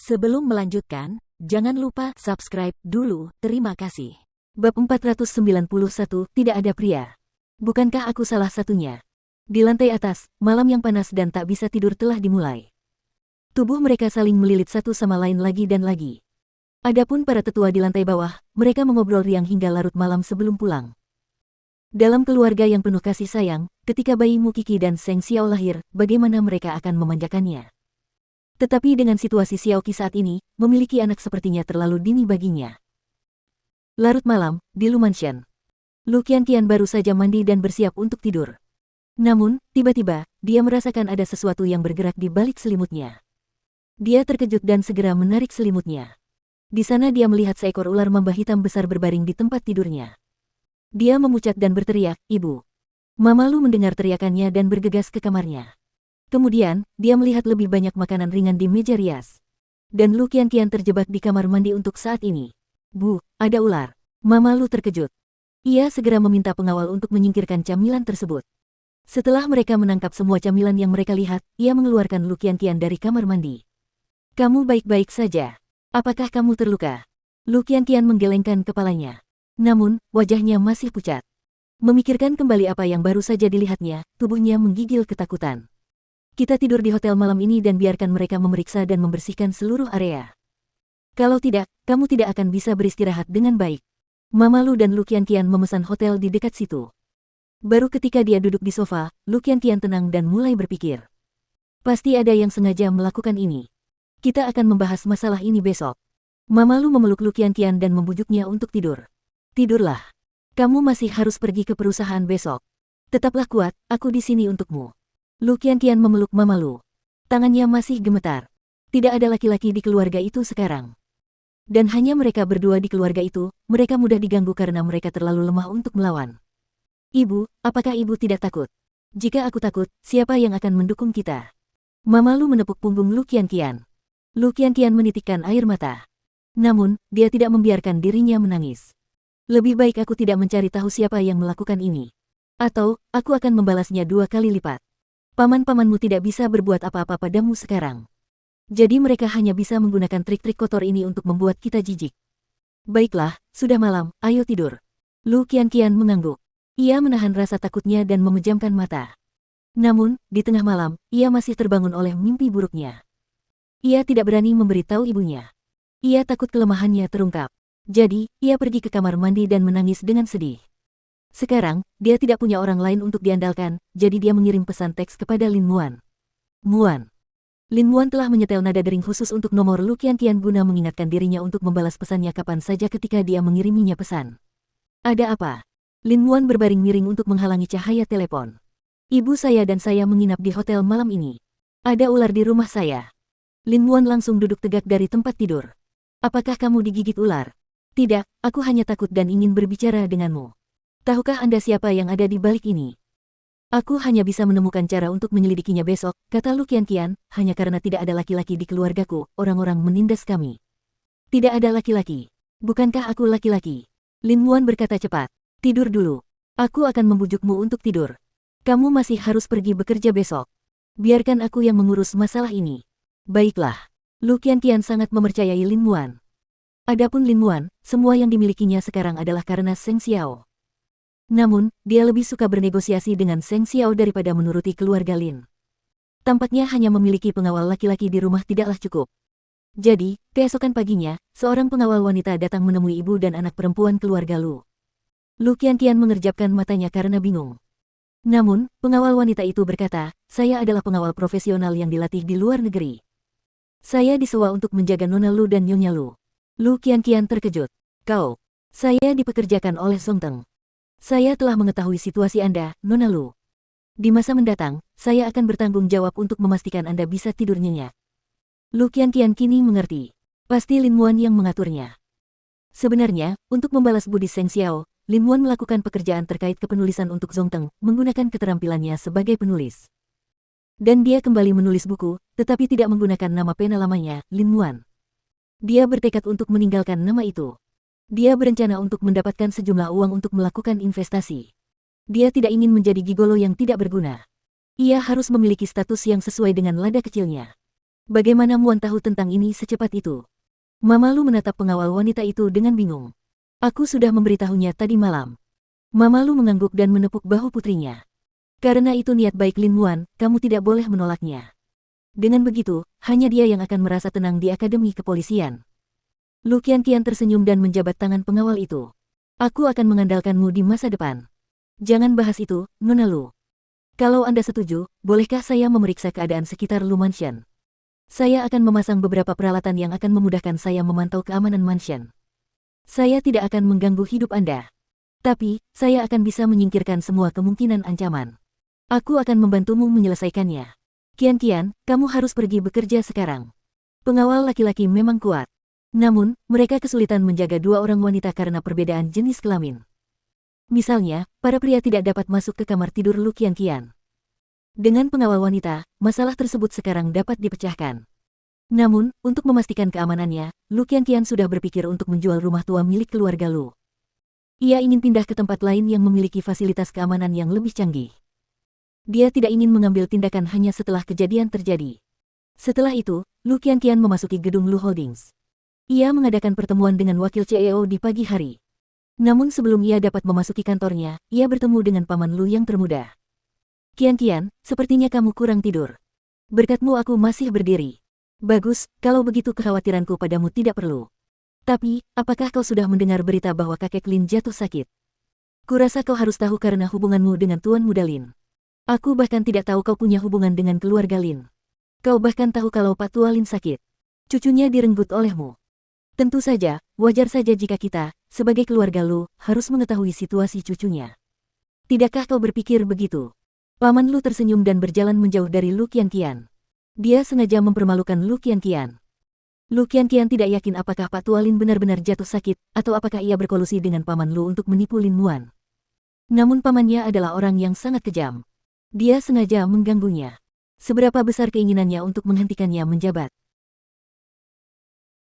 Sebelum melanjutkan, jangan lupa subscribe dulu, terima kasih. Bab 491, tidak ada pria. Bukankah aku salah satunya? Di lantai atas, malam yang panas dan tak bisa tidur telah dimulai. Tubuh mereka saling melilit satu sama lain lagi dan lagi. Adapun para tetua di lantai bawah, mereka mengobrol riang hingga larut malam sebelum pulang. Dalam keluarga yang penuh kasih sayang, ketika bayi Mukiki dan Seng Xiao lahir, bagaimana mereka akan memanjakannya? Tetapi dengan situasi Xiaoqi saat ini, memiliki anak sepertinya terlalu dini baginya. Larut malam, di Lu Mansion. Lu Qianqian baru saja mandi dan bersiap untuk tidur. Namun, tiba-tiba, dia merasakan ada sesuatu yang bergerak di balik selimutnya. Dia terkejut dan segera menarik selimutnya. Di sana dia melihat seekor ular mamba hitam besar berbaring di tempat tidurnya. Dia memucat dan berteriak, "Ibu!" Mama Lu mendengar teriakannya dan bergegas ke kamarnya. Kemudian, dia melihat lebih banyak makanan ringan di meja rias. Dan Lu Qianqian terjebak di kamar mandi untuk saat ini. "Bu, ada ular." Mama Lu terkejut. Ia segera meminta pengawal untuk menyingkirkan camilan tersebut. Setelah mereka menangkap semua camilan yang mereka lihat, ia mengeluarkan Lu Qianqian dari kamar mandi. "Kamu baik-baik saja? Apakah kamu terluka?" Lu Qianqian menggelengkan kepalanya. Namun, wajahnya masih pucat. Memikirkan kembali apa yang baru saja dilihatnya, tubuhnya menggigil ketakutan. "Kita tidur di hotel malam ini dan biarkan mereka memeriksa dan membersihkan seluruh area. Kalau tidak, kamu tidak akan bisa beristirahat dengan baik." Mama Lu dan Lu Qianqian memesan hotel di dekat situ. Baru ketika dia duduk di sofa, Lu Qianqian tenang dan mulai berpikir. Pasti ada yang sengaja melakukan ini. Kita akan membahas masalah ini besok. Mama Lu memeluk Lu Qianqian dan membujuknya untuk tidur. "Tidurlah. Kamu masih harus pergi ke perusahaan besok. Tetaplah kuat, aku di sini untukmu." Lu Qianqian memeluk Mama Lu. Tangannya masih gemetar. Tidak ada laki-laki di keluarga itu sekarang. Dan hanya mereka berdua di keluarga itu, mereka mudah diganggu karena mereka terlalu lemah untuk melawan. "Ibu, apakah ibu tidak takut? Jika aku takut, siapa yang akan mendukung kita?" Mama Lu menepuk punggung Lu Qianqian. Lu Qianqian menitikkan air mata. Namun, dia tidak membiarkan dirinya menangis. "Lebih baik aku tidak mencari tahu siapa yang melakukan ini. Atau, aku akan membalasnya 2 kali lipat. Paman-pamanmu tidak bisa berbuat apa-apa padamu sekarang. Jadi mereka hanya bisa menggunakan trik-trik kotor ini untuk membuat kita jijik." "Baiklah, sudah malam, ayo tidur." Lu Qianqian mengangguk. Ia menahan rasa takutnya dan memejamkan mata. Namun, di tengah malam, ia masih terbangun oleh mimpi buruknya. Ia tidak berani memberitahu ibunya. Ia takut kelemahannya terungkap. Jadi, ia pergi ke kamar mandi dan menangis dengan sedih. Sekarang, dia tidak punya orang lain untuk diandalkan, jadi dia mengirim pesan teks kepada Lin Muan. "Muan." Lin Muan telah menyetel nada dering khusus untuk nomor Lu Qianqian guna mengingatkan dirinya untuk membalas pesannya kapan saja ketika dia mengiriminya pesan. "Ada apa?" Lin Muan berbaring miring untuk menghalangi cahaya telepon. "Ibu saya dan saya menginap di hotel malam ini. Ada ular di rumah saya." Lin Muan langsung duduk tegak dari tempat tidur. "Apakah kamu digigit ular?" "Tidak, aku hanya takut dan ingin berbicara denganmu. Tahukah Anda siapa yang ada di balik ini?" "Aku hanya bisa menemukan cara untuk menyelidikinya besok," kata Lu Qianqian, "hanya karena tidak ada laki-laki di keluargaku, orang-orang menindas kami." "Tidak ada laki-laki. Bukankah aku laki-laki?" Lin Muan berkata cepat. "Tidur dulu. Aku akan membujukmu untuk tidur. Kamu masih harus pergi bekerja besok. Biarkan aku yang mengurus masalah ini." "Baiklah." Lu Qianqian sangat mempercayai Lin Muan. Adapun Lin Muan, semua yang dimilikinya sekarang adalah karena Seng Xiao. Namun, dia lebih suka bernegosiasi dengan Seng Xiao daripada menuruti keluarga Lin. Tampaknya hanya memiliki pengawal laki-laki di rumah tidaklah cukup. Jadi, keesokan paginya, seorang pengawal wanita datang menemui ibu dan anak perempuan keluarga Lu. Lu Qianqian mengerjapkan matanya karena bingung. Namun, pengawal wanita itu berkata, "Saya adalah pengawal profesional yang dilatih di luar negeri. Saya disewa untuk menjaga Nona Lu dan Nyonya Lu." Lu Qianqian terkejut. "Kau?" "Saya dipekerjakan oleh Song Teng. Saya telah mengetahui situasi Anda, Nona Lu. Di masa mendatang, saya akan bertanggung jawab untuk memastikan Anda bisa tidur nyenyak." Lu Qianqian kini mengerti. Pasti Lin Muan yang mengaturnya. Sebenarnya, untuk membalas budi Seng Xiao, Lin Muan melakukan pekerjaan terkait kepenulisan untuk Song Teng, menggunakan keterampilannya sebagai penulis. Dan dia kembali menulis buku, tetapi tidak menggunakan nama pena lamanya, Lin Muan. Dia bertekad untuk meninggalkan nama itu. Dia berencana untuk mendapatkan sejumlah uang untuk melakukan investasi. Dia tidak ingin menjadi gigolo yang tidak berguna. Ia harus memiliki status yang sesuai dengan lada kecilnya. Bagaimana Muan tahu tentang ini secepat itu? Mama Lu menatap pengawal wanita itu dengan bingung. Aku sudah memberitahunya tadi malam. Mama Lu mengangguk dan menepuk bahu putrinya. Karena itu niat baik Lin Muan, kamu tidak boleh menolaknya. Dengan begitu, hanya dia yang akan merasa tenang di Akademi Kepolisian. Lu Qianqian tersenyum dan menjabat tangan pengawal itu. Aku akan mengandalkanmu di masa depan. Jangan bahas itu, Nona Lu. Kalau Anda setuju, bolehkah saya memeriksa keadaan sekitar Lu Mansion? Saya akan memasang beberapa peralatan yang akan memudahkan saya memantau keamanan mansion. Saya tidak akan mengganggu hidup Anda. Tapi, saya akan bisa menyingkirkan semua kemungkinan ancaman. Aku akan membantumu menyelesaikannya. Qianqian, kamu harus pergi bekerja sekarang. Pengawal laki-laki memang kuat. Namun, mereka kesulitan menjaga dua orang wanita karena perbedaan jenis kelamin. Misalnya, para pria tidak dapat masuk ke kamar tidur Lu Qianqian. Dengan pengawal wanita, masalah tersebut sekarang dapat dipecahkan. Namun, untuk memastikan keamanannya, Lu Qianqian sudah berpikir untuk menjual rumah tua milik keluarga Lu. Ia ingin pindah ke tempat lain yang memiliki fasilitas keamanan yang lebih canggih. Dia tidak ingin mengambil tindakan hanya setelah kejadian terjadi. Setelah itu, Lu Qianqian memasuki gedung Lu Holdings. Ia mengadakan pertemuan dengan wakil CEO di pagi hari. Namun sebelum ia dapat memasuki kantornya, ia bertemu dengan paman Lu yang termuda. Qianqian, sepertinya kamu kurang tidur. Berkatmu aku masih berdiri. Bagus, kalau begitu kekhawatiranku padamu tidak perlu. Tapi, apakah kau sudah mendengar berita bahwa kakek Lin jatuh sakit? Kurasa kau harus tahu karena hubunganmu dengan Tuan Muda Lin. Aku bahkan tidak tahu kau punya hubungan dengan keluarga Lin. Kau bahkan tahu kalau Pak Tua Lin sakit. Cucunya direnggut olehmu. Tentu saja, wajar saja jika kita, sebagai keluarga Lu, harus mengetahui situasi cucunya. Tidakkah kau berpikir begitu? Paman Lu tersenyum dan berjalan menjauh dari Lu Qianqian. Dia sengaja mempermalukan Lu Qianqian. Lu Qianqian tidak yakin apakah Pak Tua Lin benar-benar jatuh sakit, atau apakah ia berkolusi dengan paman Lu untuk menipu Lin Muan. Namun pamannya adalah orang yang sangat kejam. Dia sengaja mengganggunya. Seberapa besar keinginannya untuk menghentikannya menjabat?